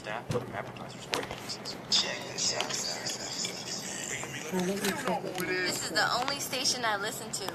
staff, and other advertisers or agencies. This is the only station I listen to.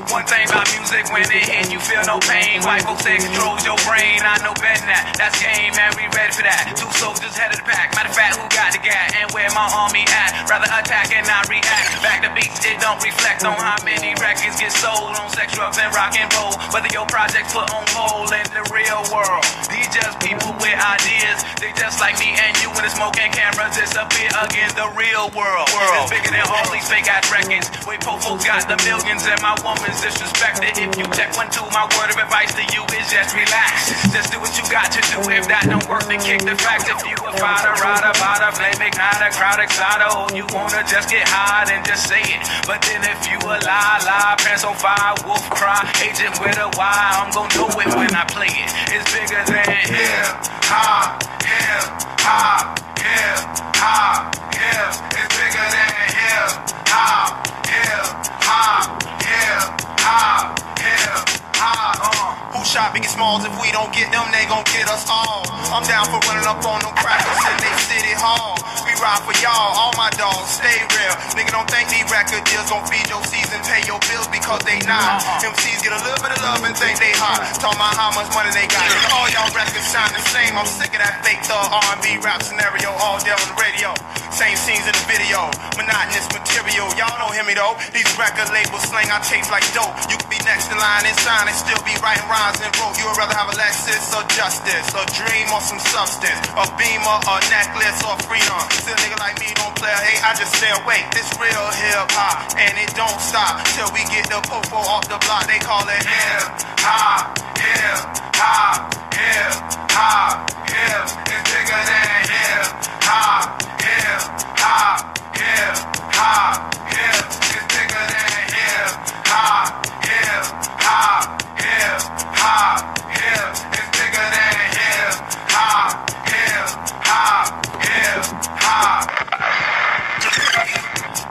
One thing about music, when it hit, you feel no pain. White folks say it controls your brain. I know better than that. That's game, man. We ready for that. Two soldiers head of the pack. Matter of fact, who got the gat and where my army at? Rather attack and not react. Back to beats, it don't reflect on how many records get sold on sex, drugs, and rock and roll. Whether your project's put on hold in the real world. These just people with ideas. They just like me and you when the smoke and cameras disappear again. The real world is bigger than all these fake ass records. Wait, po folks got the millions and my woman's disrespected. If you check 1, 2, my word of advice to you is just relax. Just do what you got to do. If that don't work, then kick the facts. If you a fighter, rider, fighter, blame it, not a crowd excited. Oh, you wanna just get high and just say it. But then if you a lie, pants on fire, wolf cry, agent with a Y, I'm gon' know it when I play it. It's bigger than hip hop, hip hop, hip hop, hip. It's bigger than hip hop, hip hop, hip hop, hip hop. Who shot Biggie Smalls? If we don't get them, they gon' get us all. I'm down for running up on them crackers in they city hall. We ride for y'all, all my dogs, stay real. Nigga, don't think these record deals gon' feed your season, pay your bills because they not. MCs get a little bit of love and think they hot. Talking about how much money they got. And all y'all records sound the same. I'm sick of that fake thug R&B rap scenario all day on the radio. Same scenes in the video, monotonous material. Y'all don't hear me though. These record labels slang our tapes like dope. You could be next in line and sign and still be writing rhymes and broke. You would rather have a Lexus or justice, a dream or some substance, a beamer, a necklace or freedom. Still a nigga like me don't play a hate. I just stay awake. This real hip hop and it don't stop till we get the popo off the block. They call it hip hop, hip hop, hip hop, hip. It's bigger than hip hop. Hip hop, hip hop, hip. It's bigger than hip hop, hip hop, hip hop, hip. It's bigger than hip hop, hip hop, hip hop.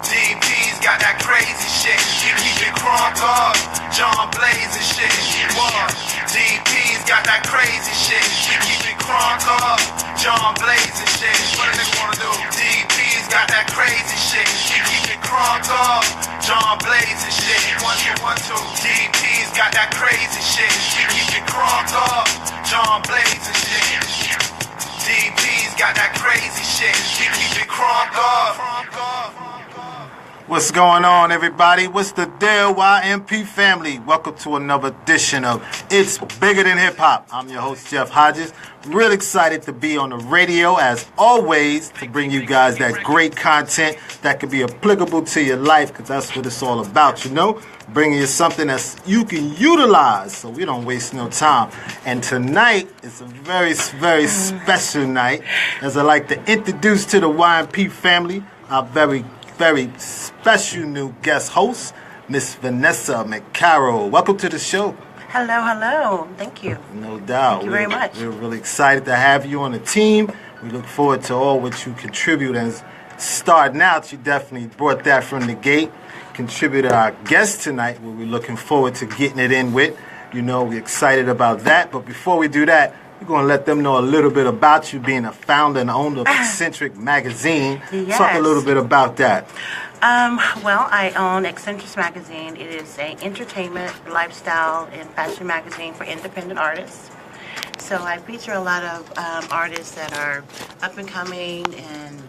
DP's got that crazy shit. You keep it crunk up, John Blaze and shit. What? DP's got that crazy shit. You keep it crunk up, John Blaze and shit. What do they wanna do? DP's got that crazy shit. You keep it crunk up, John Blaze and shit. 1, 2, 1, 2. DP's got that crazy shit. You keep it crunk up, John Blaze and shit. DP's got that crazy shit. You keep it crunk up. What's going on, everybody? What's the deal, YMP family? Welcome to another edition of It's Bigger Than Hip Hop. I'm your host, Jeff Hodges. Real excited to be on the radio, as always, to bring you guys that great content that could be applicable to your life, because that's what it's all about, you know? Bringing you something that you can utilize so we don't waste no time. And tonight is a very, very special night, as I like to introduce to the YMP family our very special new guest host, Miss Vannasah McCarroll. Welcome to the show. Hello. Thank you. No doubt. Thank you very much. We're really excited to have you on the team. We look forward to all what you contribute. And starting out, you definitely brought that from the gate. Contributed our guest tonight, where we're looking forward to getting it in with. You know, we're excited about that. But before we do that, we're going to let them know a little bit about you being a founder and owner of Eccentric Magazine. Yes. Talk a little bit about that. Well, I own Eccentric Magazine. It is an entertainment, lifestyle, and fashion magazine for independent artists. So I feature a lot of artists that are up and coming and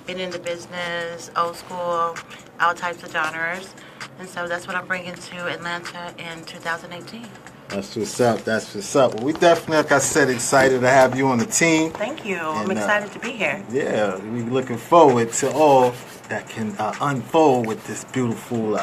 been in the business, old school, all types of genres. And so that's what I'm bringing to Atlanta in 2018. That's what's up. Well, we definitely, like I said, excited to have you on the team. Thank you. And, I'm excited to be here. Yeah, we're looking forward to all that can unfold with this beautiful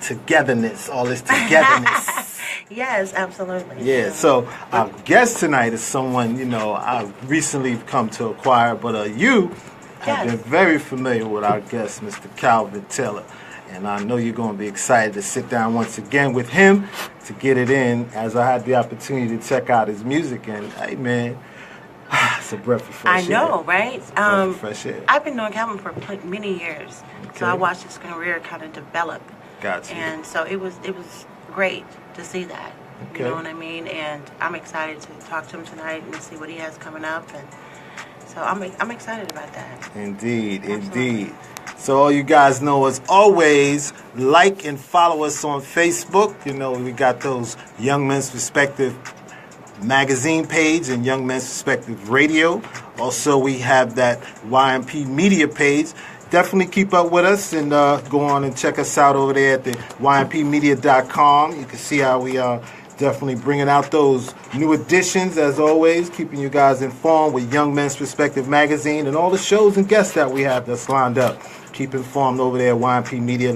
togetherness, all this togetherness. Yes, absolutely. Yeah, so our guest tonight is someone, I've recently come to acquire, but you have been very familiar with our guest, Mr. Calvin Taylor. And I know you're going to be excited to sit down once again with him to get it in, as I had the opportunity to check out his music. And, hey, man, it's a breath of fresh air. I know, right? It's a breath of fresh air. I've been knowing Calvin for many years. Okay. So I watched his career kind of develop. Gotcha. And so it was great to see that. Okay. You know what I mean? And I'm excited to talk to him tonight and see what he has coming up. And so I'm excited about that. Indeed, Absolutely. indeed. So all you guys know, as always, like and follow us on Facebook. We got those Young Men's Perspective magazine page and Young Men's Perspective Radio. Also, we have that YMP media page. Definitely keep up with us and go on and check us out over there at the YMPmedia.com. You can see how we are definitely bringing out those new editions, as always, keeping you guys informed with Young Men's Perspective magazine and all the shows and guests that we have that's lined up. Keep informed over there at YMP Media,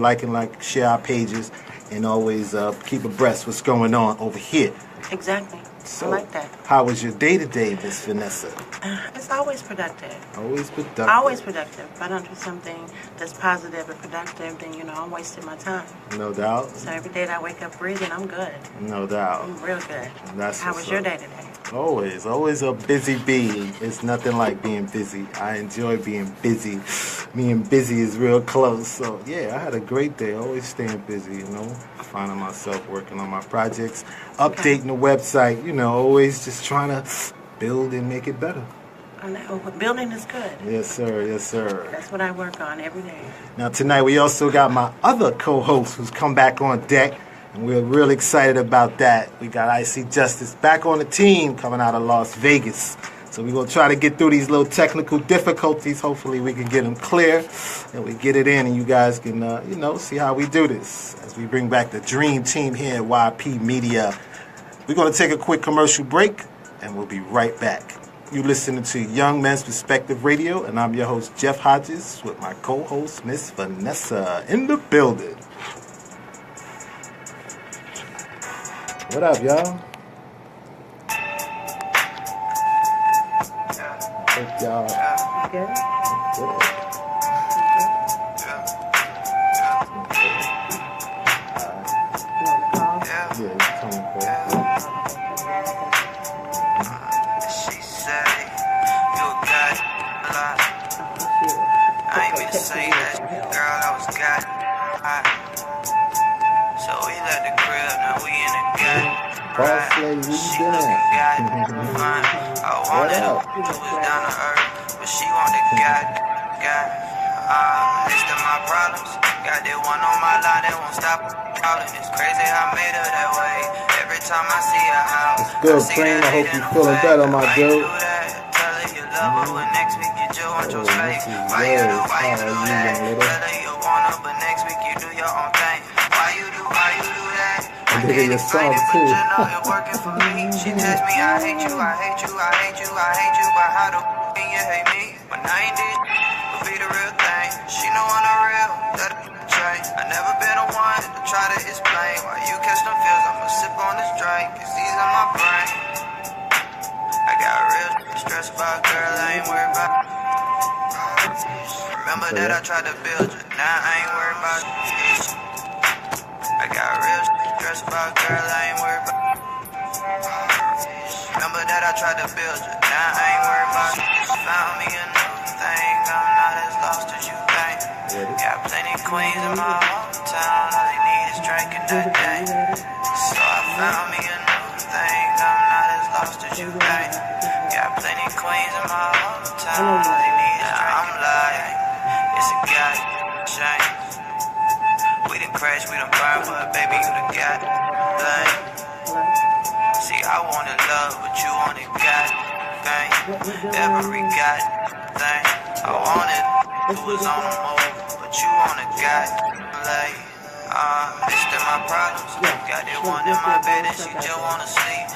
share our pages, and always keep abreast what's going on over here. Exactly. So, I like that. How was your day-to-day, Miss Vannasah? It's always productive. Always productive. Always productive. If I don't do something that's positive and productive, then, I'm wasting my time. No doubt. So every day that I wake up breathing, I'm good. No doubt. I'm real good. That's How what's was your up. day today? Always a busy bee. It's nothing like being busy. I enjoy being busy. Me and busy is real close. So, yeah, I had a great day. Always staying busy, finding myself working on my projects, updating the website, always just trying to build and make it better. I know. Building is good. Yes, sir. Yes, sir. That's what I work on every day. Now, tonight we also got my other co-host who's come back on deck, and we're real excited about that. We got IC Justice back on the team coming out of Las Vegas. So we're going to try to get through these little technical difficulties. Hopefully we can get them clear and we get it in and you guys can, see how we do this as we bring back the dream team here at YP Media. We're going to take a quick commercial break and we'll be right back. You're listening to Young Men's Perspective Radio, and I'm your host, Jeff Hodges, with my co-host, Miss Vannasah, in the building. What up, y'all? Hope y'all Good? good. You want to call? Yeah, it's Tony Cole. She said, you got a lot. I ain't mean to say that, girl, I was got so we left the crib, now we in the gut. Boss lady, what you She doing? looking good, fine. I wanted her, who was down to earth, but she wanted God. List of my problems, got that one on my line that won't stop calling. It's crazy how I made her that way. Every time I see her out, It's good, Cream. I hope you're feeling better, my dude. Tell her you love her, but next week you just want your space. this is Why you do yours. that? How are you, young lady? Tell her you want her, but next week you do your own thing. Why you do that? I did your song too. But you know it working for me. She text me, I hate you, I hate you, I hate you, I hate you. But how the can you hate me? When I ain't did would be the real thing. She know I'm the real, that change. I never been the one to try to explain why you catch them feels. I'ma sip on this drink, cause these in my brain. I got real stress about girl, I ain't worried about. Remember that I tried to build you, now I ain't worried about. I got real stress about girl, I ain't worried about. Remember that I tried to build you, now I ain't worried about. Found me a new thing, I'm not as lost as you think. Got plenty queens in my hometown, all they need is drinking that day. So I found me a new thing, I'm not as lost as you think. Got plenty queens in my hometown, all they need is drinking. I'm lying, it's a god shame. We done crashed, we done burned, but baby, you done got thing. See, I wanted love, but you wanted God thing. Every God thing. I wanted who was on the move, but you wanted God like. This to my problems. Got that one in my bed and she just wanna sleep.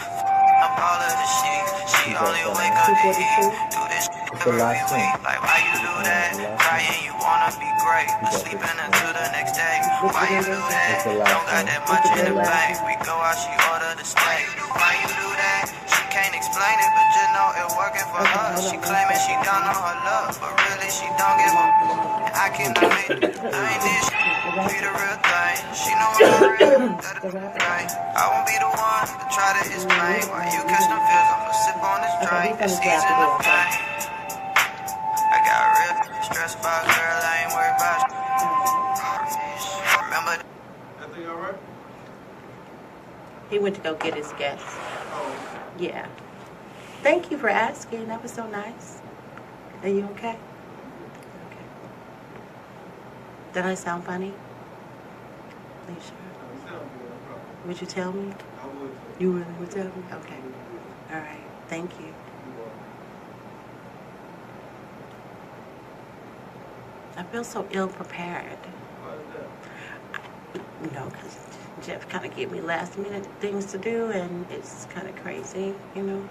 Up all of the sheets. She only wake up to eat. Do this shit It's the last one. Like, why you do that? Crying, you wanna be great, but sleeping until the next day. Why you do that? Don't got that much in the bank. We go out, she order the steak. Why you do that? She can't explain it, but just know it working for her. She claiming she don't know her love, but really she don't give a. I can admit, I ain't this shit. Be the real thing. She know I'm real. Right. I won't be the one to try to explain why you catch them feels. I'ma sip on this drink. It's easing the pain. I got real stressed about girl. I ain't worried about. Remember. Everything all right? He went to go get his guests. Yeah. Thank you for asking. That was so nice. Are you okay? Okay. Did I sound funny? Are you sure? Would you tell me? I would. You really would tell me? Okay. All right. Thank you. I feel so ill-prepared. Why is that? You know, because Jeff kind of gave me last-minute things to do, and it's kind of crazy, you know.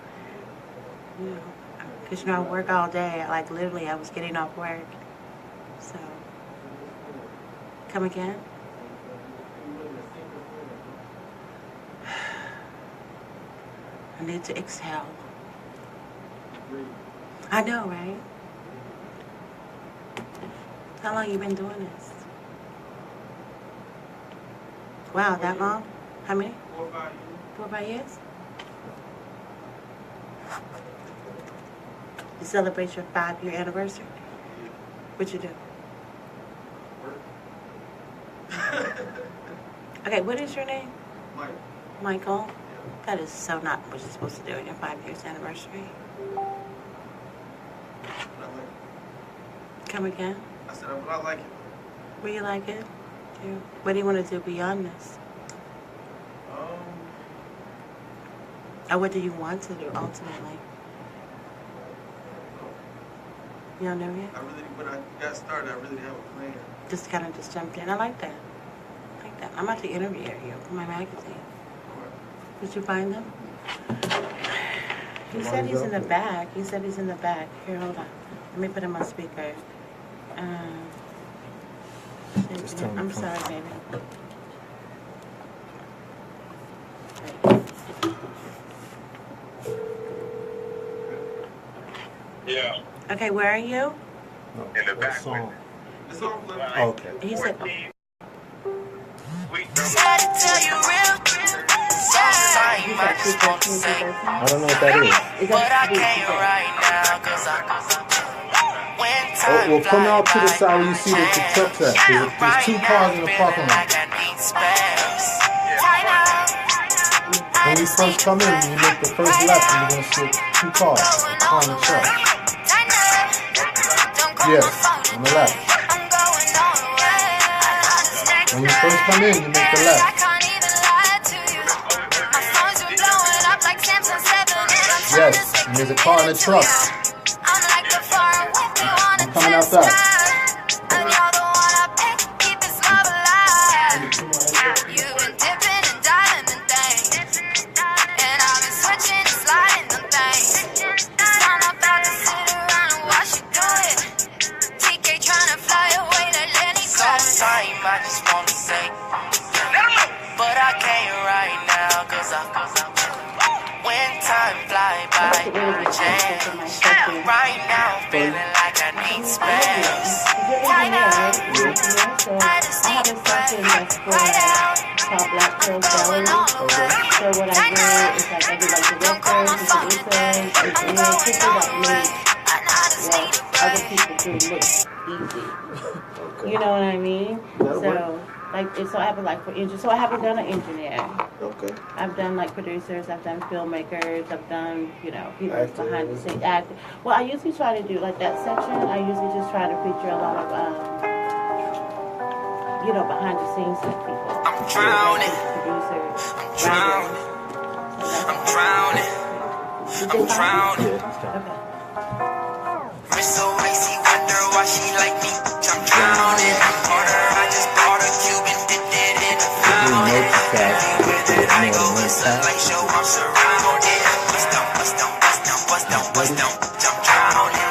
Because, I work all day. Like, literally, I was getting off work. So, come again? I need to exhale. I know, right? How long you been doing this? Wow, that long? How many? 4 or 5 years. 4 or 5 years? You celebrate your 5-year anniversary? What'd you do? Okay, what is your name? Mike. Michael? That is so not what you're supposed to do on your 5 years anniversary. I like it. Come again? I said, I like it. Will you like it? What do you want to do beyond this? Or what do you want to do ultimately? You don't know yet? I really, when I got started, I really didn't have a plan. Just kind of just jumped in. I like that. I like that. I'm about to interview you for my magazine. Did you find them? He said he's in the back. He said he's in the back. Here, hold on. Let me put him on speaker. I'm sorry, baby. Yeah. Okay, where are you? In the back. Song. It's all flipped. Oh, okay. He said, Try to tell you real. Sometimes I just want to say, I don't know what that is. but I can't right now, cause when Oh, time well, come out to the fly side where you see the trucks at. There's 2 cars in the parking lot. like I need spares. When you first come in, you make the first left, and you're going to see 2 cars, a car and a truck. Yes, on the left. When you first come in, you make the left. Yes, and there's a car and a truck. I'm coming outside. Sometimes I just wanna say, but I can't right now, cause when time fly by, I change. Right now, feeling like I need space. Right now, I just need a breath. Right now, I'm going all the way. so what I do is like I do like the records, the interns, and other people do look easy. You know what I mean? So, like, it so happened, like, for engineers. So I haven't done an engineer. Okay. I've done, like, producers. I've done filmmakers. I've done, people Actors. behind the scenes. Actors. Well, I usually try to do, like, that section. I usually just try to feature a lot of, behind the scenes people. I'm drowning. Producers. I'm drowning. I'm drowning. I'm drowning. Okay. Wrist so icy, wonder why she like me. I'm drowning. Order, I just bought a Cuban, did it in the fountain. With it, I go, it's a light show, I'm surrounded. Bust down, bust down, bust down, bust down, bust down. I'm drowning.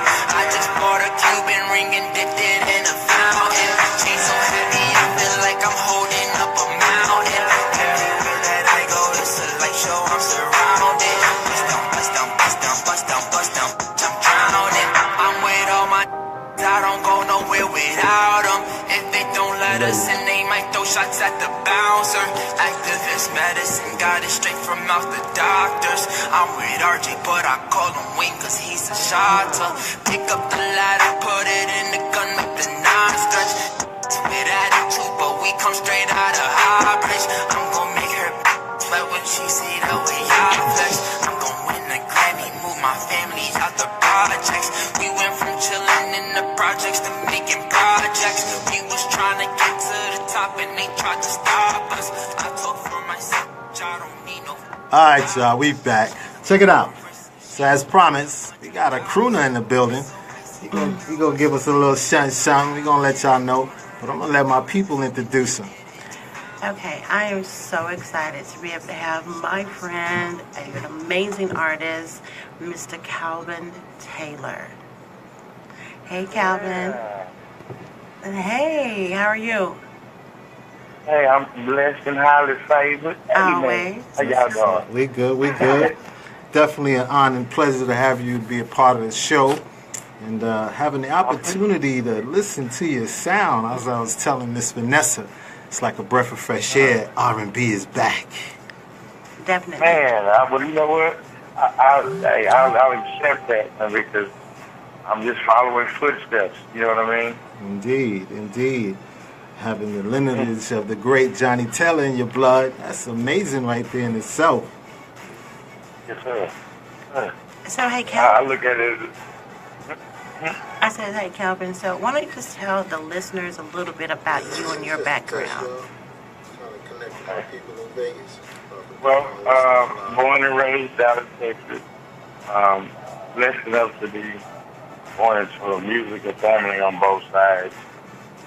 medicine, got it straight from out the doctors. I'm with RJ, but I call him Wing, cause he's a shotter. Pick up the ladder, put it in the gun, make the nine stretch. With attitude, but we come straight out of high place. I'm gon' make her sweat when she see the way I flex. I'm gon' win the Grammy, move my family out the projects. We went from chillin' in the projects to making projects. We was trying to get to the top and they tried to stop us. I talk for myself, I don't need no. Alright, y'all, we back. Check it out. So as promised, we got a crooner in the building. He gonna give us a little shun. We gonna let y'all know. But I'm gonna let my people introduce him. Okay, I am so excited to be able to have my friend, an amazing artist, Mr. Calvin Taylor. Hey, Calvin. Hey, how are you? Hey, I'm blessed and highly favored. Hey, Always. how y'all doing? We good. Definitely an honor and pleasure to have you be a part of the show. And having the opportunity to listen to your sound, as I was telling Miss Vannasah, it's like a breath of fresh air. R&B is back. Definitely. Man, well, you know what? I'll accept that, man, because I'm just following footsteps. You know what I mean? Indeed. Having the lineage of the great Johnny Taylor in your blood, that's amazing right there in itself. Yes, sir. So, hey, I Calvin. look at it as... I said, hey, Calvin, so why don't you just tell the listeners a little bit about you and your background? Well, born and raised out of Texas. Blessed enough to be born into a musical family on both sides.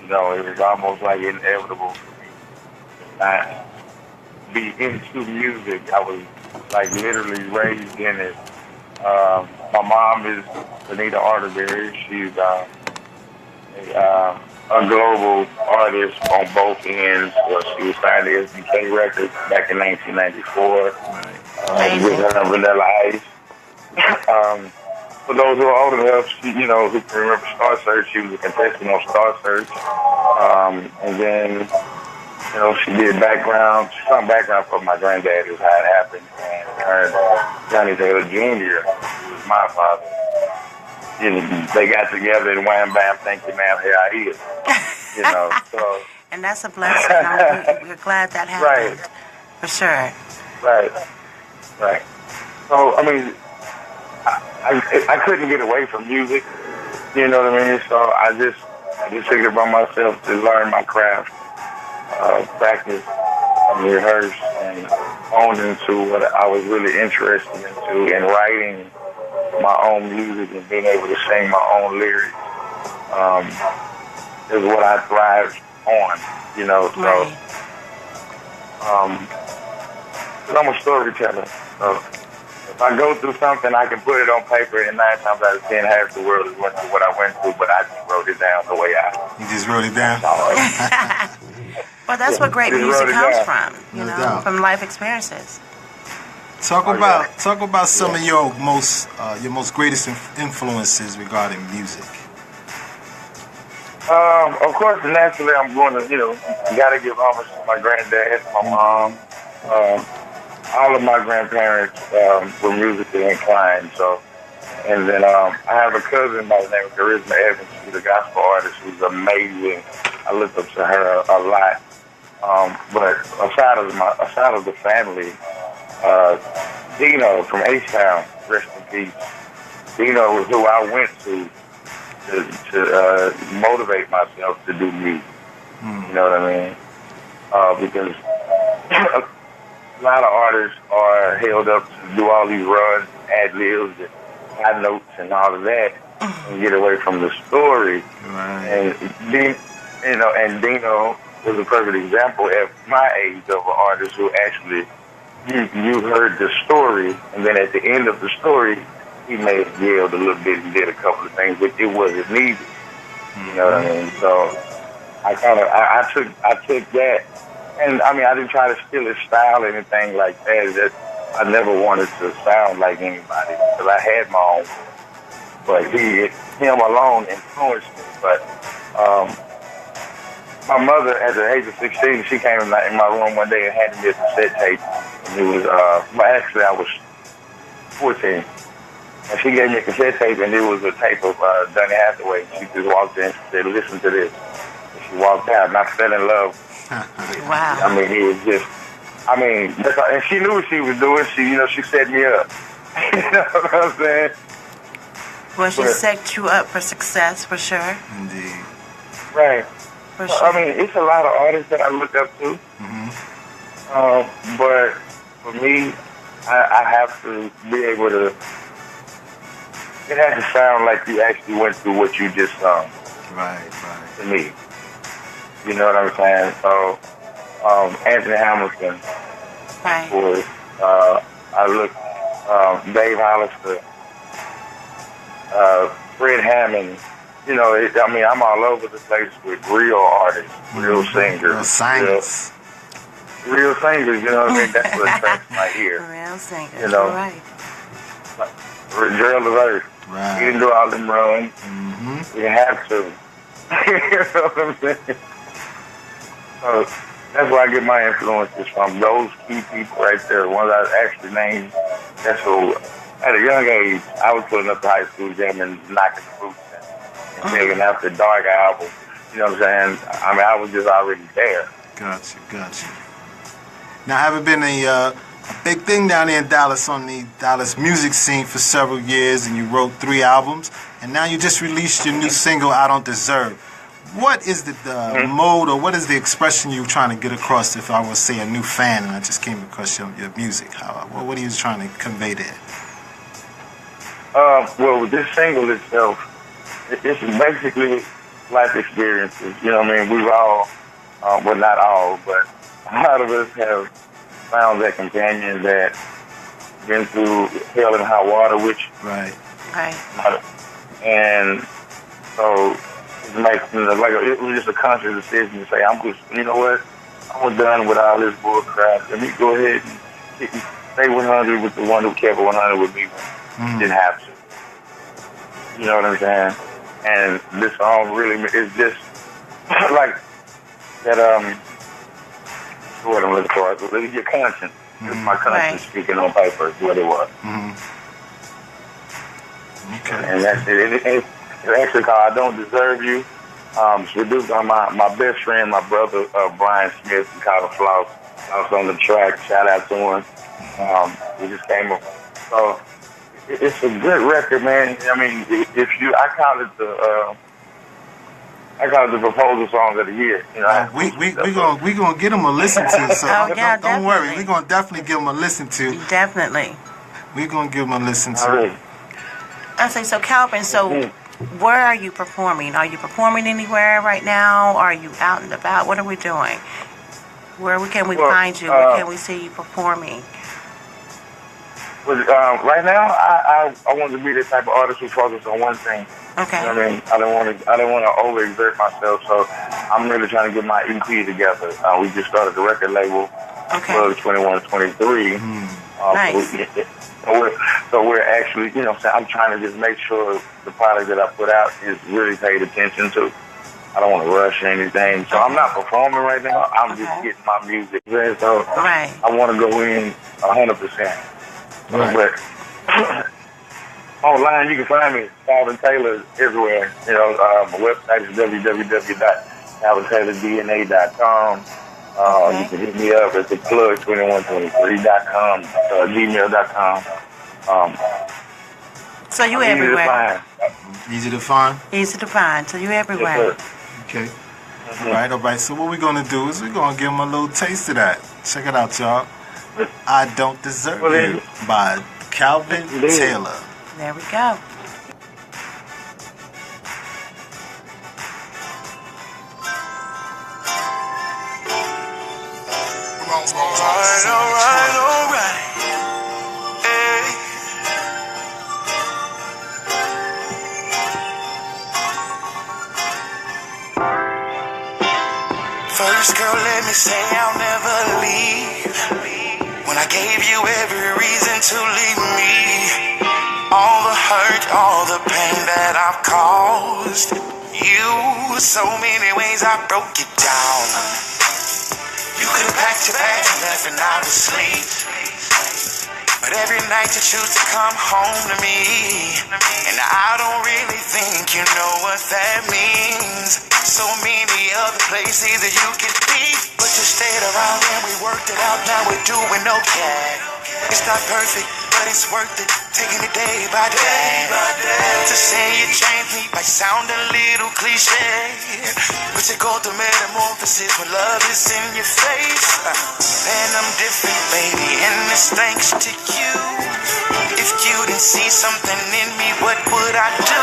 You know, it was almost like inevitable for me to not be into music. I was like literally raised in it. My mom is Anita Arterberry. She's a global artist on both ends. She was signed to SBK Records back in 1994 with her and Vanilla Ice. For those who are old enough, who can remember Star Search, she was a contestant on Star Search. And then, she did some background for my granddad is how it happened. And her Johnny Taylor Jr., who was my father. They got together and wham bam, thank you ma'am, here I is. So. And that's a blessing. We're glad that happened. Right. For sure. Right. So, I mean, I couldn't get away from music, you know what I mean? So I just figured by myself to learn my craft, practice, and rehearse, and hone into what I was really interested into, in writing my own music and being able to sing my own lyrics is what I thrived on, so Right. I'm a storyteller, so if I go through something, I can put it on paper, and 9 times out of 10, half the world is went through what I went through, but I just wrote it down the way You just wrote it down? Well, that's what great Just music wrote it comes down. from, No doubt. from life experiences. Talk about some of your most greatest influences regarding music. Of course, naturally, I'm going to, got to give homage to my granddad, my mom. All of my grandparents were musically inclined. So, and then I have a cousin by the name of Charisma Evans. She's a gospel artist who's amazing. I look up to her a lot. But aside of the family, Dino from H-Town, rest in peace. Dino was who I went to motivate myself to do music. You know what I mean? Because a lot of artists are held up to do all these runs, ad-libs, and high notes and all of that, and get away from the story. Right. And Dino was a perfect example at my age of an artist who actually, you heard the story, and then at the end of the story, he may have yelled a little bit and did a couple of things, but it wasn't needed. You know what I mean? So I took that. And, I mean, I didn't try to steal his style or anything like that. I never wanted to sound like anybody because I had my own. But him alone influenced me. But my mother, at the age of 16, she came in my room one day and handed me a cassette tape. And it was, well, actually, I was 14. And she gave me a cassette tape, and it was a tape of Donny Hathaway. She just walked in and said, listen to this. And she walked out, and I fell in love. Wow. I mean, it was just, I mean, that's all, and she knew what she was doing. She set me up. You know what I'm saying? Well, she set you up for success, for sure. Indeed. Right. For So, sure. I mean, it's a lot of artists that I look up to. But for me, I have to be able to, it has to sound like you actually went through what you just sung. Right. To me. You know what I'm saying? So, Anthony Hamilton, Right. of course. I look, Dave Hollister, Fred Hammond. You know, I mean, I'm all over the place with real artists, real singers. Real singers. Real singers, you know what I mean? That's what attracts my ear. Real singers. You know. You're right. Gerald Levert. Right. He didn't do all them runs. We didn't have to. You know what I'm saying? So that's where I get my influences from. Those key people right there, ones I actually named. That's who, at a young age, I was putting up the high school jam and knocking the boots and taking out the Dark album. You know what I'm saying? I mean, I was just already there. Gotcha. Now, having been a big thing down there in Dallas on the Dallas music scene for several years, and you wrote 3 albums, and now you just released your new single, I Don't Deserve. What is the mode, or what is the expression you're trying to get across if I was, say, a new fan and I just came across your music? What are you trying to convey there? Well, with this single itself, it's basically life experiences. You know what I mean? We've all, well, not all, but a lot of us have found that companion that been through hell and high water, which... Right. And so it was just a conscious decision to say, you know what? I'm done with all this bull crap. Let me go ahead and stay 100 with the one who kept 100 with me when didn't have to. You know what I'm saying? And this song really is just like that, what I'm looking for. It's your conscience. It's my conscience speaking on paper is what it was. Okay. And that's it. It's actually called I Don't Deserve You. It's produced by my best friend, my brother, Brian Smith, he called it Floss. I was on the track. Shout out to him. We just came up. So it's a good record, man. I mean, I call it the proposal song of the year. You know, we gonna get them a listen to. So don't worry, definitely. we gonna definitely give them a listen to. Definitely. We gonna give them a listen to. all right. I say, so Calvin, where are you performing? Are you performing anywhere right now? Are you out and about? What are we doing? Where can we find you? Where can we see you performing? Well, right now, I want to be the type of artist who focuses on one thing. Okay. You know what I mean? I don't want to overexert myself, so I'm really trying to get my EP together. We just started the record label, Okay. 2123. Nice. So we're actually, you know, I'm trying to just make sure the product that I put out is really paid attention to. I don't want to rush anything. So I'm not performing right now. I'm just getting my music ready. So Right. I want to go in 100%. Right. But online, you can find me, Calvin Taylor, everywhere. You know, my website is www.calvintaylordna.com. You can hit me up at the plug2123.com, gmail.com. So you I'm easy to everywhere. find. Easy to find. Easy to find. So you everywhere. Yes, sir. Okay. All right. So what we're gonna do is we're gonna give them a little taste of that. Check it out, y'all. I Don't Deserve You by Calvin Taylor. There we go. All right. Hey. First, girl, let me say I'll never leave. When I gave you every reason to leave me, all the hurt, all the pain that I've caused, you. So many ways I broke it down. You could have packed your bags and left and I was asleep. But every night you choose to come home to me. And I don't really think you know what that means. So many other places that you could be, but you stayed around and we worked it out. Now we're doing okay. It's not perfect, but it's worth it. Taking it day by day. To say you changed me might sound a little cliche, but you go through metamorphosis when love is in your face. And I'm different, baby, and it's thanks to you. If you didn't see something in me, what would I do?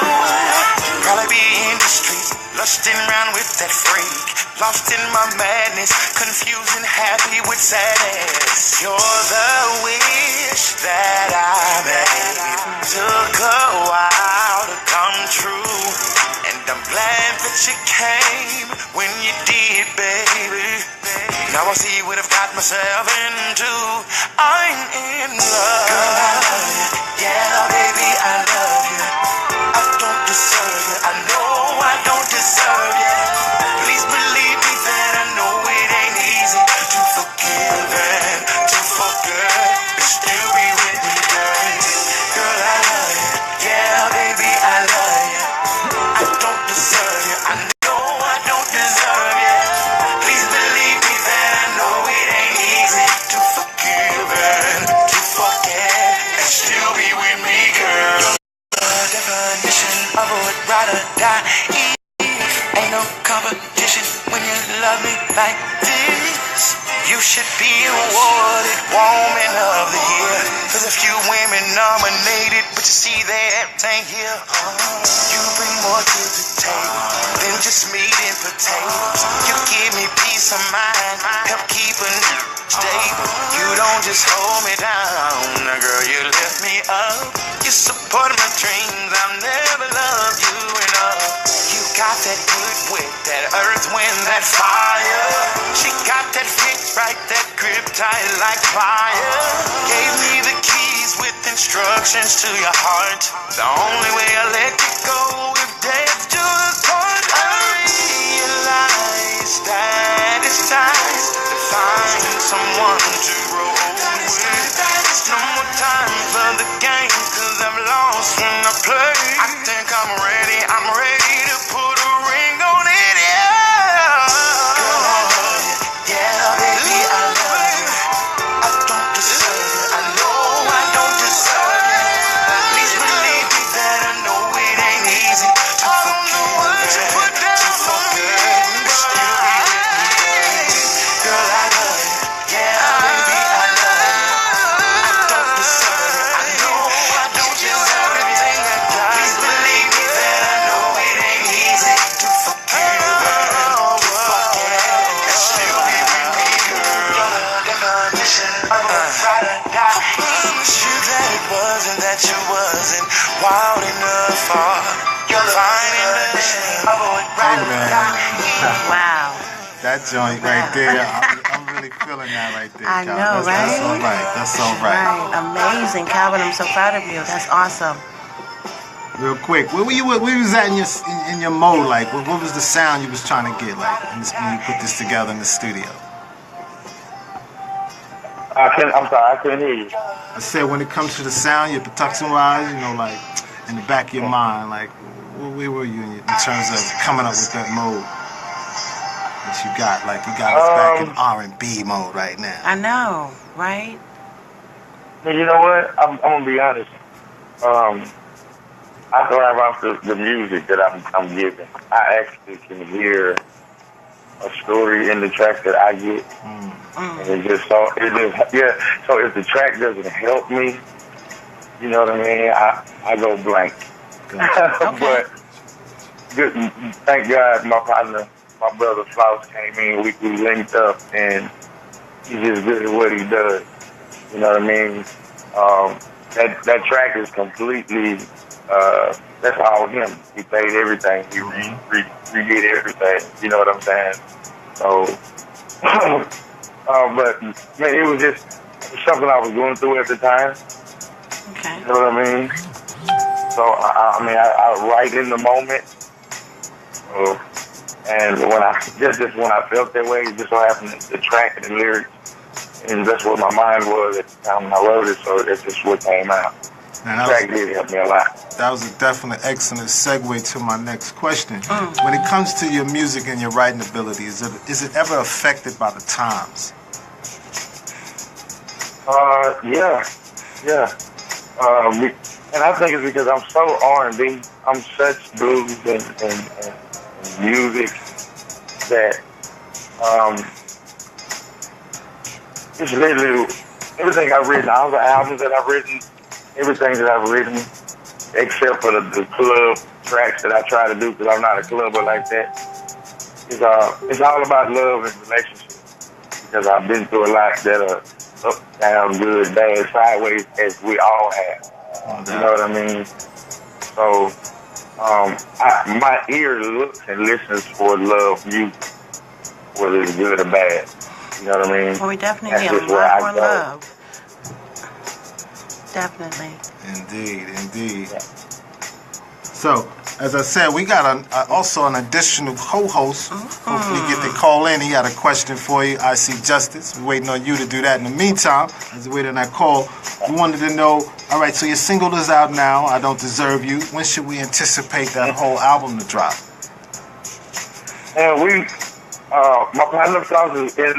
Probably be in the streets, lusting around with that freak. Lost in my madness, confused and happy with sadness. You're the wish that I made. Took a while to come true, and I'm glad that you came when you did, baby. Now I see what I've got myself into. I'm in love. Girl, I love you. Yeah, baby, I love you. I don't deserve you. I know I don't deserve you. Please believe me that I know it ain't easy to forgive and to forget and still be with me, girl. Girl, I love you. Yeah, baby, I love you. I don't deserve you. I know I don't deserve you. Please believe me that I know it ain't easy to forgive and to forget and still be with me, girl. The definition of a would rather die. Ain't no competition when you love me like this. You should be awarded Woman of the Year. There's a few women nominated, but you see that ain't here. You bring more to the table than just meat and potatoes. You give me peace of mind, help keep a stable. You don't just hold me down, girl, you lift me up. You support my dreams, I've never loved you enough. You got that good wit, that earth, wind, that fire. She got that fit right, that grip tight like fire. Gave me the keys with instructions to your heart. The only way I let you go if death do us part. I realize that it's time to find someone to roll with. No more time for the game, cause I'm lost when I play. I think I'm ready to put a ring on it, yeah. Girl, I love you, yeah, baby, I love you. I don't deserve you, I know I don't deserve you. Please believe me that I know it ain't easy to forgive, to forget, but still be with me, baby. Girl, I love you, yeah, baby, I love you. I don't deserve you, I know I don't deserve everything I got. Please believe me that I know it ain't easy to forgive, to forget, and still be with me, girl. You're the definition of a ride or die. I promise you that it wasn't, that you wasn't wild enough for. You're the definition of a ride or die. Wow. That joint right there, I'm really feeling that right there. I Calvin. know, That's right? all right. That's all right. Right. Amazing, Calvin. I'm so proud of you. That's awesome. Real quick, where was that in your mode? Like, what was the sound you was trying to get? Like, when you put this together in the studio? I'm sorry, I couldn't hear you. I said, when it comes to the sound, your production wise, you know, like in the back of your mind, like, where were you in terms of coming up with that mode that you got? Like, you got us back in R&B mode right now. I know, right? You know what? I'm gonna be honest. I thrive off the music that I'm giving. I actually can hear a story in the track that I get, and it just yeah. So if the track doesn't help me, you know what I mean, I go blank. Okay. But good, thank God, my partner, my brother Klaus came in. We linked up, and he's just good at what he does. You know what I mean? That track is completely. That's all him. He paid everything. He redid everything. You know what I'm saying? So, but man, it was just something I was going through at the time. Okay. You know what I mean? So I write in the moment. So So, and when I just when I felt that way, it just so happened the track and the lyrics, and that's what my mind was at the time when I wrote it. So that's just what came out. And The track did help me a lot. that was a definite excellent segue to my next question. When it comes to your music and your writing ability, is it ever affected by the times? Yeah. And I think it's because I'm so R&B. I'm such blues and music that it's literally everything I've written, all the albums that I've written, everything that I've written, except for the club tracks that I try to do because I'm not a clubber like that. It's all about love and relationships because I've been through a lot that are up, down, good, bad, sideways, as we all have. You know what I mean? So, my ear looks and listens for love music, whether it's good or bad. You know what I mean? Well, we definitely That's need a just where lot I more go. love. Definitely. Indeed. So, as I said, we got also an additional co-host. Hopefully get to call in. He got a question for you. I see Justice. We're waiting on you to do that. In the meantime, as we wait on that call, we wanted to know, all right, so your single is out now, I Don't Deserve You. When should we anticipate that whole album to drop? And my partner is in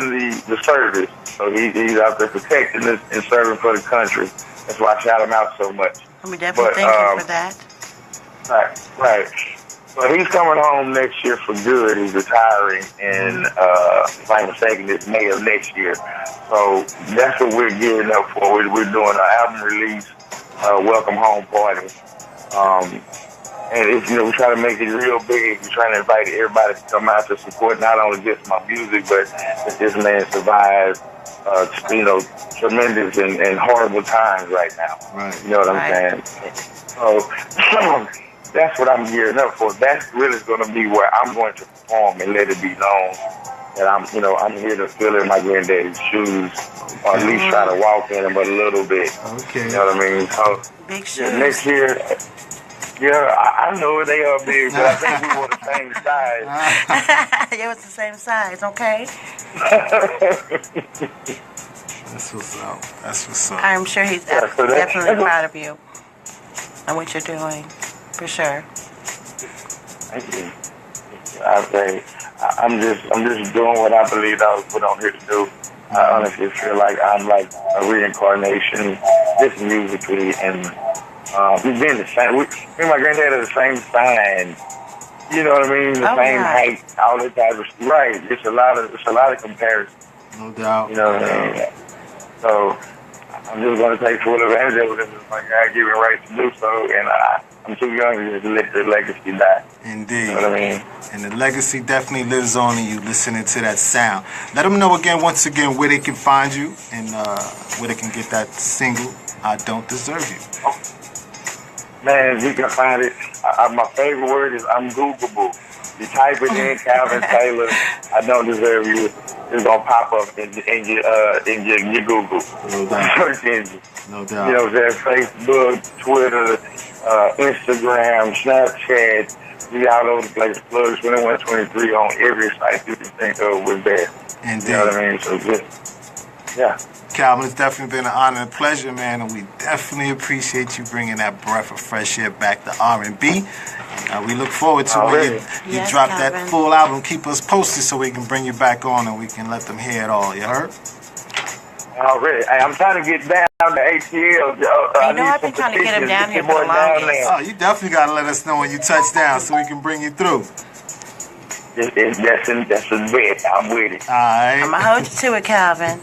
the service, so he's out there protecting us and serving for the country. That's why I shout him out so much. And we definitely thank you for that. Right. So he's coming home next year for good. He's retiring in, if I'm mistaken, it's May of next year. So that's what we're gearing up for. We're doing an album release, welcome home party. And it's, we try to make it real big. We're trying to invite everybody to come out to support not only just my music, but that this man survived, tremendous and horrible times right now. Right. You know what I'm saying? So that's what I'm gearing up for. That's really going to be where I'm going to perform and let it be known that I'm here to fill in my granddaddy's shoes, or at least try to walk in them a little bit. Okay. You know what I mean? So Big shoes. next year. Yeah, I know they are big, but I think we were the same size. It was the same size, okay? That's what's up. I'm sure he's definitely proud of you and what you're doing, for sure. Thank you. I'm just doing what I believe I was put on here to do. I honestly feel like I'm like a reincarnation, just musically, and we've been the same. Me and my granddad are the same sign. You know what I mean? The same height, all that type of stuff. Right. It's a lot of comparison. No doubt. You know what I mean? So I'm just going to take full advantage of it. It's like I give it right to do so, and I'm too young to just let the legacy die. Indeed. You know what I mean? And the legacy definitely lives on in you listening to that sound. Let them know once again, where they can find you and where they can get that single, I Don't Deserve You. Man, you can find it. My favorite word is I'm Googleable. You type it in, Calvin Taylor, I Don't Deserve You. It's gonna pop up in your Google search engine. No doubt. You know what I'm saying? Facebook, Twitter, Instagram, Snapchat. We all over the place. Plug 2123 on every site you can think of was there. Indeed. You know what I mean? So just, yeah. Calvin, it's definitely been an honor and pleasure, man, and we definitely appreciate you bringing that breath of fresh air back to R&B. We look forward to when you drop Calvin. that full album. Keep us posted so we can bring you back on and we can let them hear it all. You heard? Already. I'm trying to get down to ATL. I've been trying to get him down here for the longest. Oh, you definitely got to let us know when you touch down so we can bring you through. That's a bet. I'm with it. All right. I'm going to hold you to it, Calvin.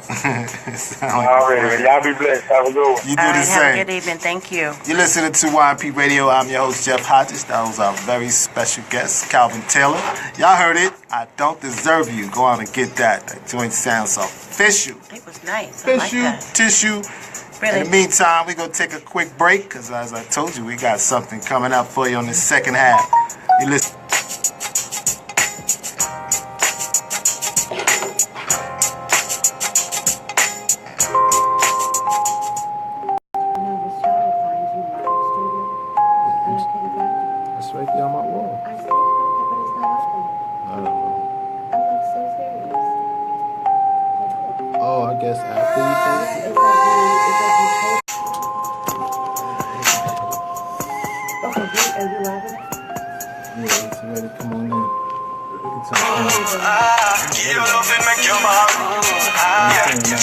Already. Y'all be blessed. Have a good one. You do All the right, same. have a good evening. Thank you. You're listening to YMPRADIO. I'm your host, Jeff Hodges. That was our very special guest, Calvin Taylor. Y'all heard it. I Don't Deserve You. Go on and get that. That joint sounds official. It was nice. I like that. Tissue. Really? In the meantime, we're going to take a quick break because, as I told you, we got something coming up for you on the second half. You listen. It's right there on my wall. I see it, okay, but it's not up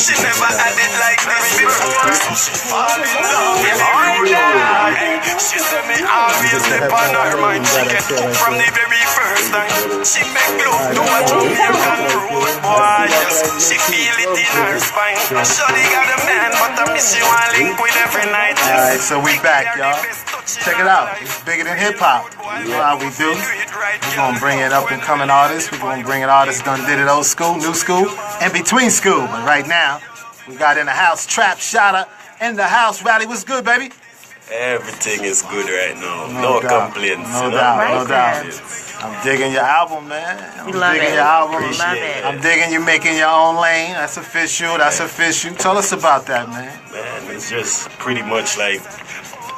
She never had it like this before. So she fall in love with me. She said me always step on her mind. She get hooked from the very first time. She make love to a Jamaican rude boy. Yes, she feel it in her spine. Shawty got a man, but I miss you one link with every night. Alright, so we back, y'all. Check it out. It's bigger than hip hop. You know how we do. We're gonna bring in up and coming artists. We're gonna bring in artists done did it old school, new school, and between school. But right now, we got in the house Trap Shotta in the house. Rally, what's good, baby? Everything is good right now. No No doubt. complaints. No you know? doubt, no Right doubt. there. I'm digging your album, man. I'm We love digging it. your album. We love it. I'm digging you making your own lane. That's official. That's official. Tell us about that, man. Man, it's just pretty much like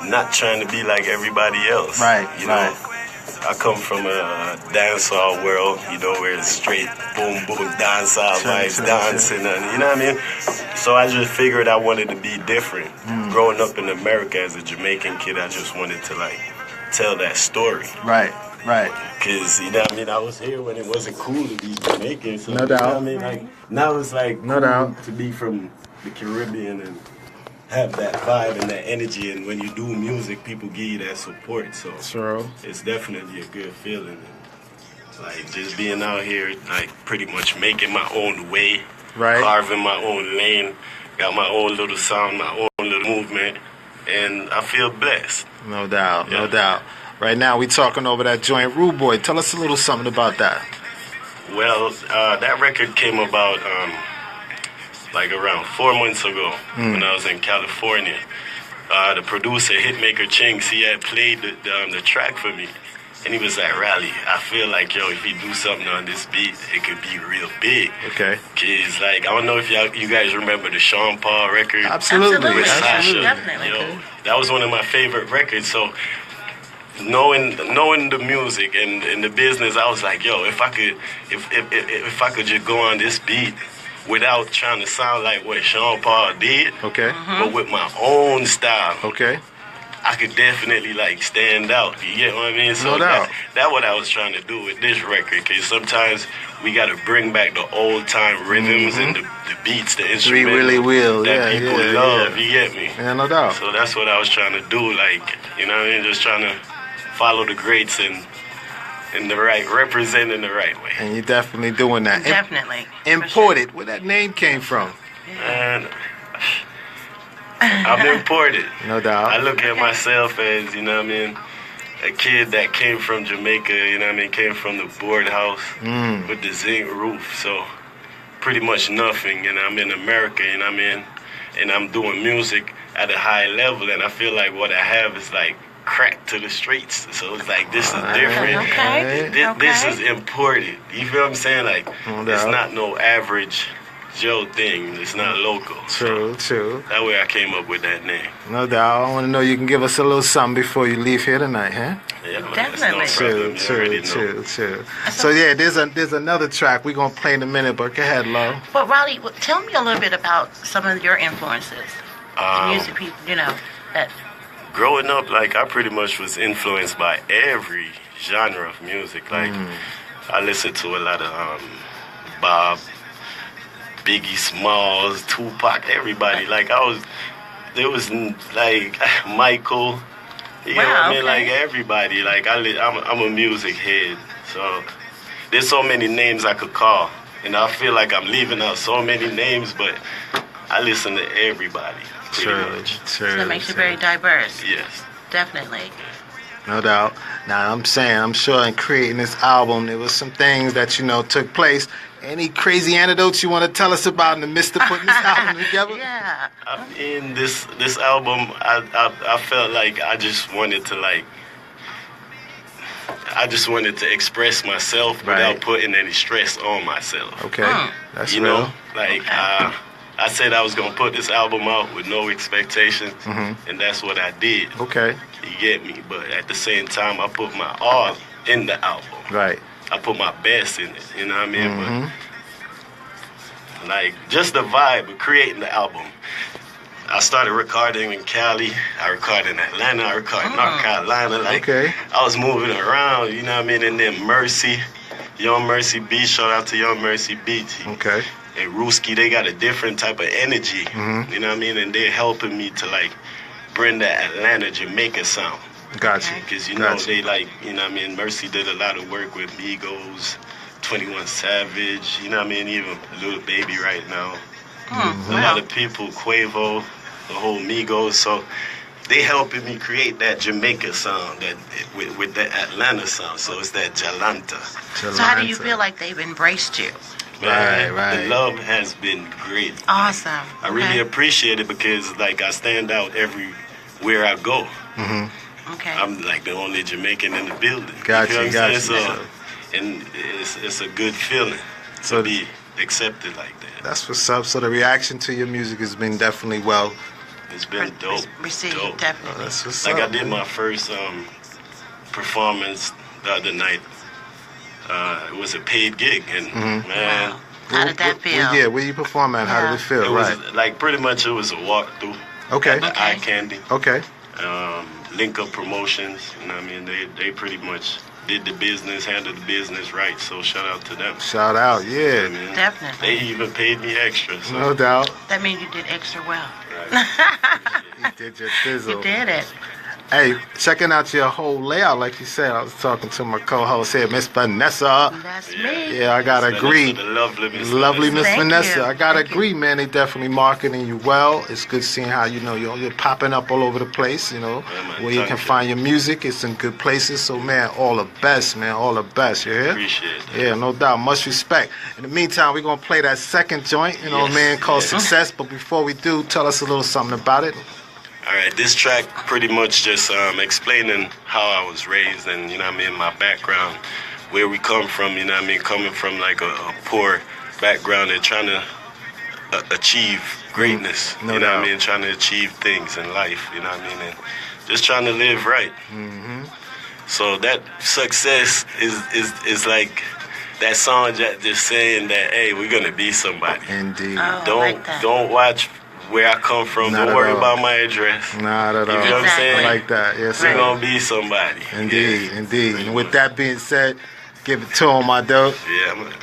not trying to be like everybody else. Right, You know, right. I come from a dancehall world, you know, where it's straight boom, boom, dancehall Sure, vibes, sure, dancing, and you know what I mean? So I just figured I wanted to be different. Growing up in America as a Jamaican kid, I just wanted to like tell that story. Right, right. Cause you know what I mean, I was here when it wasn't cool to be Jamaican. So, No you know doubt. what I mean, like now it's like No cool doubt. to be from the Caribbean and have that vibe and that energy. And when you do music, people give you that support. So True. it's definitely a good feeling. And, like just being out here, like pretty much making my own way, Right. carving my own lane, got my own little sound, my own little movement, and I feel blessed. No doubt, no Yeah. doubt. Right now, we talking over that joint, Rude Boy. Tell us a little something about that. Well, that record came about like around 4 months ago when I was in California. The producer, Hitmaker Chinks, he had played the track for me. And he was like, Rally, I feel like, yo, if you do something on this beat, it could be real big. Okay. Cause like, I don't know if you guys remember the Sean Paul record. Absolutely. With Absolutely. Sasha. Definitely. Yo, that was one of my favorite records. So knowing the music and the business, I was like, yo, if I could just go on this beat without trying to sound like what Sean Paul did, Okay. but with my own style, Okay. I could definitely like stand out. You get what I mean? So No doubt. that's what I was trying to do with this record. Cause sometimes we got to bring back the old time rhythms and the beats, the We instruments really will. that Yeah, people yeah, love. yeah. You get me? Yeah, no doubt. So that's what I was trying to do. Like, you know what I mean? Just trying to follow the greats and representing the right way. And you're definitely doing that. Definitely. Imported. Where that name came from. And I'm imported. No doubt. I look at myself as, you know what I mean, a kid that came from Jamaica, you know what I mean, came from the board house with the zinc roof. So pretty much nothing, and I'm in America, you know what I mean, and I'm doing music at a high level, and I feel like what I have is like crack to the streets. So it's like, this is different. Okay. This is imported. You feel what I'm saying? Like, No it's doubt. not no average Joe thing. It's not local. True, true. That way I came up with that name. No doubt. I want to know you can give us a little something before you leave here tonight, huh? Yeah, man, Definitely. that's no problem. True, You already true, know. true, true. So yeah, there's another track we're gonna play in a minute, but go ahead, Lo. Well, Raleigh, tell me a little bit about some of your influences. The music people, you know, that. Growing up, like, I pretty much was influenced by every genre of music. Like, I listened to a lot of Bob, Biggie Smalls, Tupac, everybody. Like, there was like Michael. You know what I mean? okay. Like, everybody. Like, I'm a music head. So there's so many names I could call. And I feel like I'm leaving out so many names, but I listen to everybody, pretty much. true. So that makes you very diverse. Yes. Definitely. No doubt. Now I'm saying, I'm sure in creating this album, there was some things that took place. Any crazy anecdotes you want to tell us about in the midst of putting this album together? Yeah. I mean, this album, I felt like I just wanted to express myself without Right. putting any stress on myself. Okay, that's You real. know, like I said I was gonna put this album out with no expectations, and that's what I did. Okay, You get me? But at the same time, I put my all in the album. right. I put my best in it. You know what I mean? But like just the vibe of creating the album. I started recording in Cali. I recorded in Atlanta. I recorded in North Carolina. Like, Okay. I was moving around, you know what I mean? And then Mercy, Young Mercy Beach. Shout out to Young Mercy Beach. Okay. and Ruski, they got a different type of energy. You know what I mean? And they're helping me to like bring that Atlanta, Jamaica sound. Gotcha. Because you know they like, you know what I mean? Mercy did a lot of work with Migos, 21 Savage, you know what I mean? Even Little Baby right now. A lot of people, Quavo, the whole Migos. So they helping me create that Jamaica sound that with that Atlanta sound. So it's that Jalanta. So how do you feel like they've embraced you? Man, Right. the love has been great. Awesome. I really appreciate it because like I stand out everywhere I go. Okay. I'm like the only Jamaican in the building. Gotcha, You know what I'm saying? gotcha. So, and it's a good feeling So to be accepted like that. that's what's up. So the reaction to your music has been definitely well. It's been dope. Received, dope. definitely. That's what's Like up. I did my first performance the other night. It was a paid gig, and man, Wow. How did that feel? Yeah, where you perform at? How did it feel? it was Right. like pretty much it was a walkthrough. Okay. At the Eye Candy. Okay. Link Up Promotions, you know what I mean? They pretty much did the business, handled the business right, so shout out to them. Shout out. Yeah. I mean, Definitely. They even paid me extra. So, No doubt. That means you did extra well. right. You did your thizzle. You did it. Hey, checking out your whole layout, like you said, I was talking to my co-host here, Miss Vannasah. That's me. Yeah, I gotta Miss agree. Vannasah, the Lovely Miss Thank Vannasah. you. I gotta Thank you. agree, man. They definitely marketing you well. It's good seeing how you're popping up all over the place. You know, Yeah, man, where you thank can you. find your music. It's in good places. So, man, all the best, man. All the best. You hear? Appreciate that. Yeah, no doubt. Much respect. In the meantime, we're gonna play that second joint. You know, what I Yes, mean, called yes. Success. But before we do, tell us a little something about it. All right, this track pretty much just explaining how I was raised and, you know what I mean, my background, where we come from, you know what I mean, coming from like a poor background and trying to achieve greatness, No you know doubt. what I mean, trying to achieve things in life, you know what I mean, and just trying to live right. So that success is like that song just saying that, hey, we're going to be somebody. Indeed. Oh, I Don't like that. don't watch where I come from. Not Don't at worry all. about my address. Not at all. You know what I'm saying? I like that. Yes, We're sir. gonna be somebody. Indeed, Yeah. indeed. And with that being said, give it to him, my dude. Yeah, man.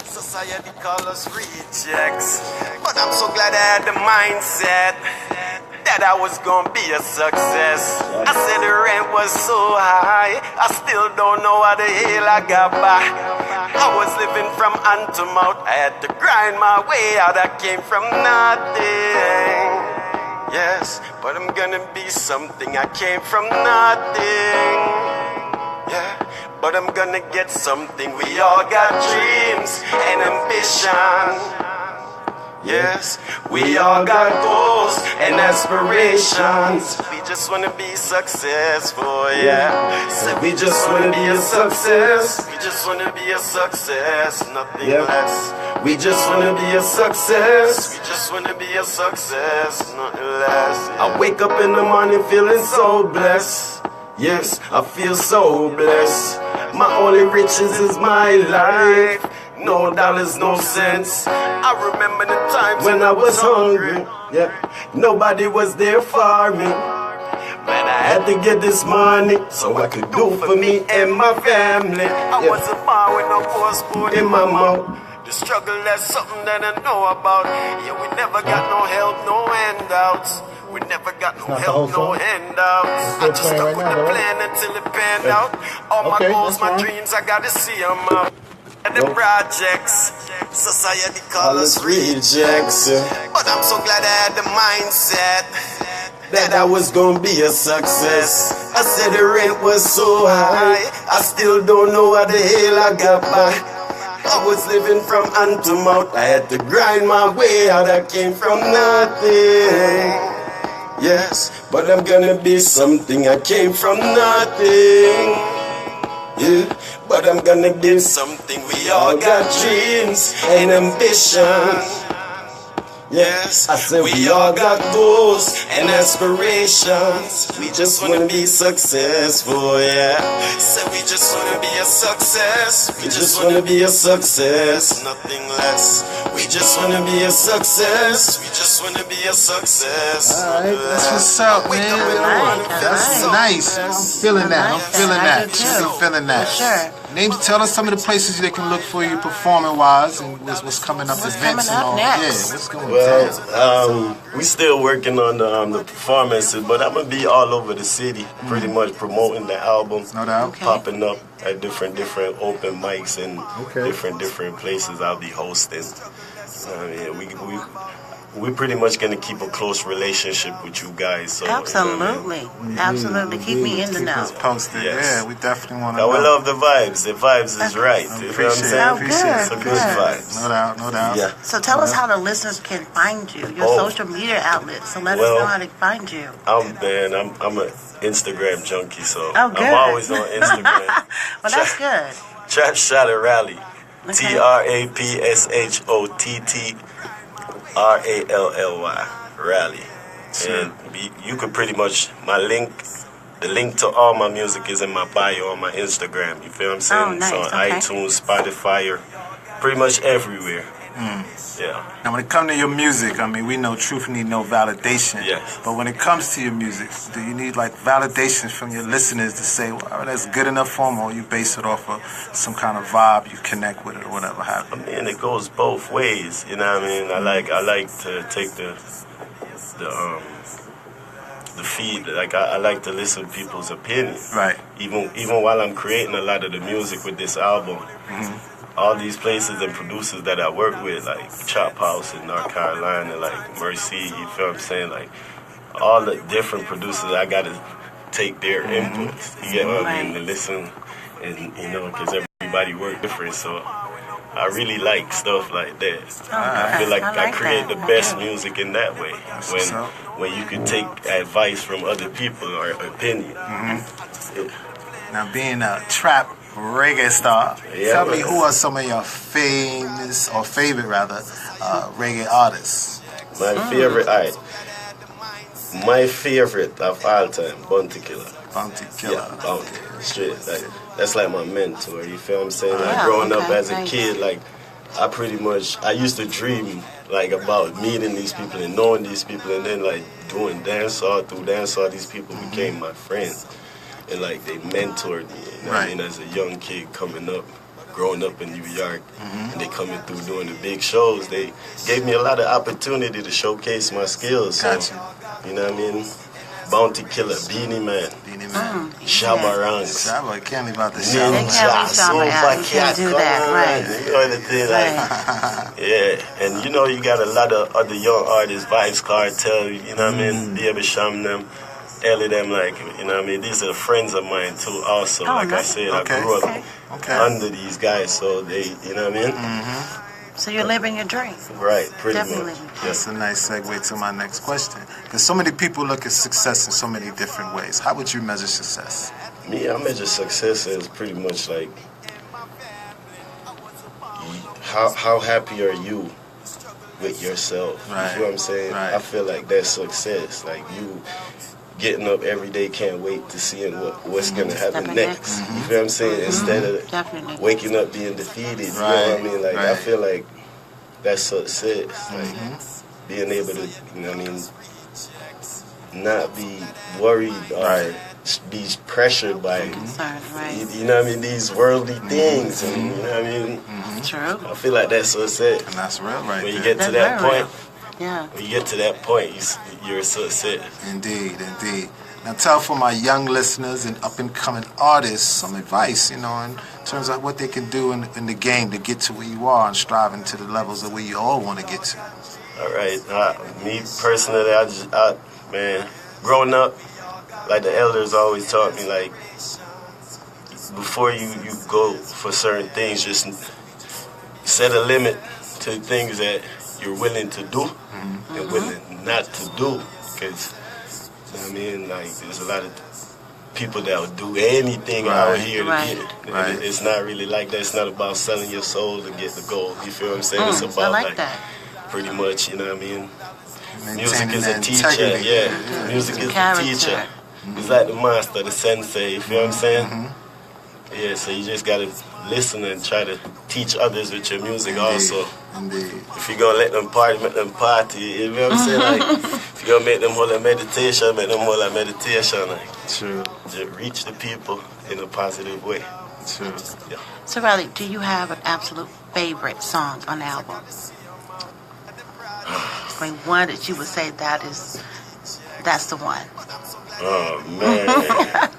Society call us rejects, but I'm so glad I had the mindset that I was gonna be a success. I said the rent was so high, I still don't know how the hell I got by. I was living from hand to mouth, I had to grind my way out, I came from nothing. Yes, but I'm gonna be something, I came from nothing. Yeah, but I'm gonna get something. We all got dreams and ambition. Yes, we all got goals and aspirations. We just wanna be successful, yeah. So we just wanna be a success. We just wanna be a success, nothing less. We just wanna be a success. We just wanna be a success, nothing less. I wake up in the morning feeling so blessed. Yes, I feel so blessed. My only riches is my life. No dollars, no cents. I remember the times when I was hungry. Yeah, nobody was there for me. But I had to get this money so I could do for me and my family. I wasn't born with no poor spoon in my mouth. The struggle, that's something that I know about. Yeah, we never got no help, no handouts. We never got no help, no handouts. I just stuck with the plan until it panned out. All my goals, my dreams, I gotta see them out. And the projects, society call us rejects. But I'm so glad I had the mindset that I was gonna be a success. I said the rent was so high, I still don't know how the hell I got by. I was living from hand to mouth, I had to grind my way out, I came from nothing. Yes, but I'm gonna be something, I came from nothing. Yeah, but I'm gonna give something. We all got dreams and ambition. Yes, I said we all got goals and aspirations. We just wanna be successful, yeah. Said we just wanna be a success. We just wanna be a success, nothing less. We just wanna be a success. We just wanna be a success. All right, that's what's up, man. That's nice. I'm feeling that. I'm feeling that. I'm feeling that. Sure. Tell us some of the places they can look for you performing wise, and what's coming up, events and all. Next? Yeah, what's going on? Well, we still working on the performances, but I'm gonna be all over the city, pretty much promoting the album, No doubt. popping up at different open mics and different places I'll be hosting. I mean, we're pretty much gonna keep a close relationship with you guys. So, Absolutely. Absolutely. Keep me in the know. Keep us posted. Yes. Yeah, we definitely want to I know. would love the vibes. The vibes is right. You know what I'm Appreciate saying? Oh, Appreciate good, It's a good good. vibes. No doubt, no doubt. Yeah. So tell us how the listeners can find you, your Oh. social media outlets. So let us Well, know how to find you. I'm an Instagram junkie, so Oh, good. I'm always on Instagram. Well, that's good. Trap Shatter Rally. Okay. TRAPSHOTTRALLY Rally. And you could pretty much the link to all my music is in my bio on my Instagram. You feel what I'm saying? Oh, nice. It's on Okay. iTunes, Spotify, or pretty much everywhere. Yeah. Now, when it comes to your music, I mean, we know truth need no validation. Yes. But when it comes to your music, do you need like validation from your listeners to say, well, that's good enough for them, or you base it off of some kind of vibe you connect with it or whatever I happens? mean, it goes both ways. You know what I mean? I like to take the feed. Like I like to listen to people's opinions. Right. Even while I'm creating a lot of the music with this album, all these places and producers that I work with, like Chop House in North Carolina, like Mercy, you feel what I'm saying? Like all the different producers, I gotta take their inputs. You get what I mean? To listen, and because everybody work different, so I really like stuff like that. I feel like I create the best music in that way. When you can take advice from other people or opinion. Now, being a trap reggae star, Yeah, tell me man. who are some of your famous, or favorite rather, reggae artists? My favorite, my favorite of all time, Bounty Killer. Bounty Killer. Yeah, Bounty. Straight. That's like my mentor. You feel what I'm saying? Like Yeah, growing up okay, as a nice. kid, like I used to dream like about meeting these people and knowing these people, and then like doing dancehall. Through dancehall, these people became my friends, and like they mentored me. You know what I mean? As a young kid coming up, growing up in New York, and they coming through doing the big shows. They gave me a lot of opportunity to showcase my skills. So, Gotcha. you know what I mean? Bounty Killer, Beanie Man, Beanie Man. Shabba Ranks, Shabba, can't leave out the They Shabba. can't leave Shabba out. You can't do that, right. You know the thing, like, yeah, and you got a lot of other young artists, Vibes Cartel, you know what I mean? Baby Sham them, Ellie them, like, you know what I mean? These are friends of mine too, also. Oh, Like I nice. said, Okay. I grew up Okay. under these guys, so they, you know what I mean? So you're living your dream. Right, pretty Definitely. much. That's a nice segue to my next question. Because so many people look at success in so many different ways. How would you measure success? Me, I measure success as pretty much like how happy are you with yourself? Right. You feel what I'm saying? Right. I feel like that's success. Like you getting up every day, can't wait to seeing what's gonna happen Stepping next. You feel what I'm saying? Instead of Definitely. waking up being defeated. You know Right. what I mean? Like I Right. feel like that's success. Like being able to, you know what I mean, not be worried or be pressured by Sorry, right. you know what I mean, these worldly things, and you know what I mean. True. I feel like that's success. And that's real right When you there. get to That's that very point, Yeah. when you get to that point, you're a success. Indeed, indeed. Now tell for my young listeners and up-and-coming artists some advice, in terms of what they can do in the game to get to where you are and striving to the levels of where you all want to get to. All right, me personally, man, growing up, like the elders always taught me, like before you go for certain things, just set a limit to things that you're willing to do and willing not to do, because I mean, like there's a lot of people that will do anything out here to get it. Right. It's not really like that. It's not about selling your soul to get the gold. You feel what I'm saying? It's I about like that. pretty much, you know what I mean? Music Maintaining is a that teacher, integrity. yeah. Music is a Character. teacher. It's like the master, the sensei, you feel what I'm saying? Yeah, so you just gotta listen and try to teach others with your music also. Indeed. If you're gonna let them party, make them party, you know what I'm saying? Like, if you're gonna make them hold a meditation, make them hold a meditation. Like, True. just reach the people in a positive way. True. Yeah. So, Riley, do you have an absolute favorite song on the album? I mean, one that you would say that's the one. Oh, man.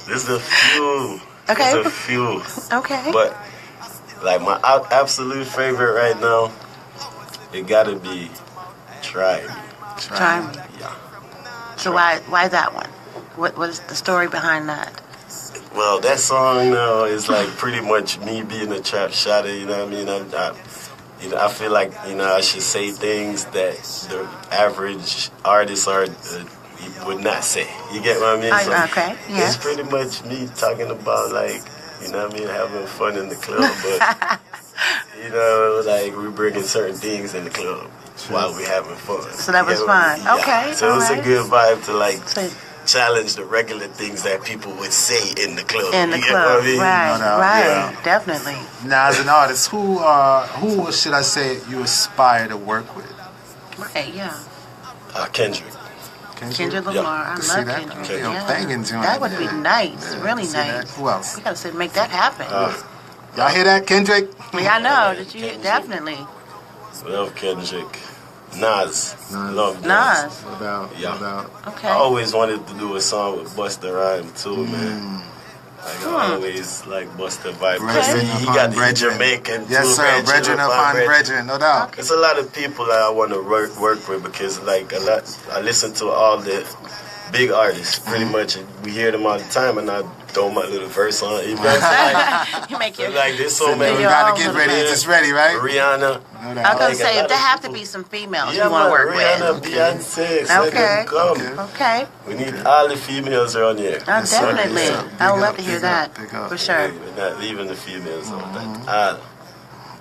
There's a few. Okay. There's a few. Okay. But, like, my absolute favorite right now, it gotta be Try Me. Try Me. Yeah. So why that one? What is the story behind that? Well, that song now is like pretty much me being a trap shotter, you know what I mean? I feel like, I should say things that the average artist would not say. You get what I mean? So Okay, yes. it's pretty much me talking about, like, having fun in the club, but, like we're bringing certain things in the club while we're having fun. So that was You get what I fun. mean? Yeah. Okay, So it's a alright. good vibe to, like, So- challenge the regular things that people would say in the club. In the You get club, what I mean? right, No doubt, right, yeah. definitely. Now, as an artist, who should I say you aspire to work with? Right, yeah. Kendrick. Kendrick Lamar, I To love see that? Kendrick. Okay. Yeah. Banging joint. That would be Yeah. nice, Yeah, really to see that. nice. Who else? We gotta make that happen. Y'all hear that, Kendrick? Yeah, I know. Did you Kendrick. definitely? Love Kendrick. Nas. Nas. Love Nas. Nas. No doubt. Yeah. No doubt. Okay. I always wanted to do a song with Busta Rhymes too, man. Like, I always like Busta vibe. Brethren He upon got the brethren. Jamaican Yes, too. sir. Brethren upon brethren. No doubt. There's a lot of people that I want to work with because, like, I listen to all the big artists pretty much. And we hear them all the time, and I throw my little verse on. You know what I'm saying? You make it. Like, there's so So many. we Your gotta own get little ready. band. It's ready, right? Rihanna. No I was doubt. gonna Like, a say, lot there of have to people. be some females Yeah, you want to work Rihanna, with. Beyonce, so Okay. them come. Okay. Okay. We need all the females around here. Yes, sir. Definitely. Yes, sir. I would Big love up, to hear big that. up, big up. For sure. We're not leaving the females on that.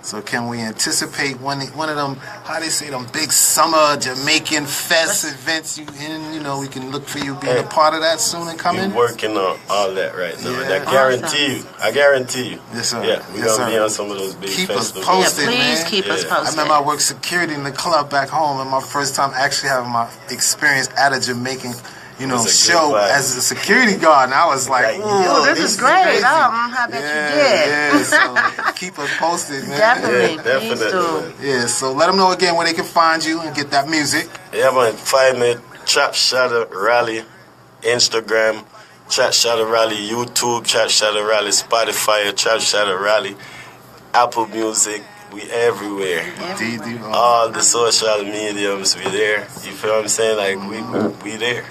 So can we anticipate one of them, how they say, them big summer Jamaican fest events? We can look for you being a part of that soon and We're coming. working on all that right now. Yeah. And I guarantee you. Yes, sir. Yeah, we're Yes, going to be sir. on some of those big Keep us festivals. Yeah, posted, please man. keep us Yeah. I posted. remember I worked security in the club back home, and my first time actually having my experience at a Jamaican, It's a good show vibe. as a security guard, and I was like, Like, "Ooh, Oh, this is great. crazy." I bet you did. Yeah, so keep us posted, man. Definitely. Yeah, Please definitely, do. man. Yeah, so let them know again where they can find you and get that music. Yeah, man, find me Trap Shatter Rally, Instagram, Trap Shatter Rally, YouTube, Trap Shatter Rally, Spotify, Trap Shatter Rally, Apple Music. We everywhere. All the social mediums, we there. You feel what I'm saying? Like, we there.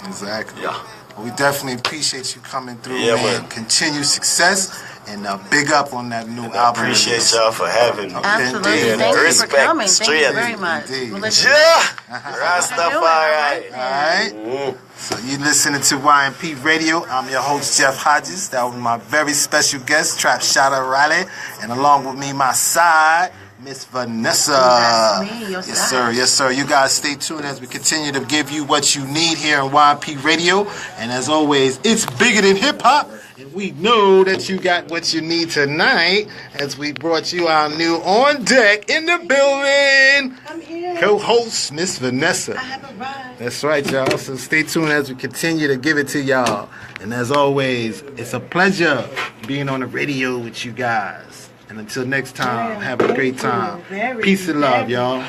Exactly. Yeah. Well, we definitely appreciate you coming through, Yeah, man. man. Continued success and big up on that new I album. appreciate release. y'all for having me. Absolutely. Indeed. Thank you for Respect, coming. Thank you straight. very much. Indeed. Well, listen, Yeah! All Rastafari. right. All right. Mm. So you listening to YMP Radio. I'm your host, Jeff Hodges. That was my very special guest, Trap Shatter Riley. And along with me, my side, Miss Vannasah. That's me, your Yes, side. sir. Yes, sir. You guys stay tuned as we continue to give you what you need here on YMP Radio. And as always, it's bigger than hip-hop. And we know that you got what you need tonight as we brought you our new On Deck in the building. I'm here. Co-host, Miss Vannasah. I have arrived. That's right, y'all. So stay tuned as we continue to give it to y'all. And as always, it's a pleasure being on the radio with you guys. And until next time, have a great time. Peace and love, y'all.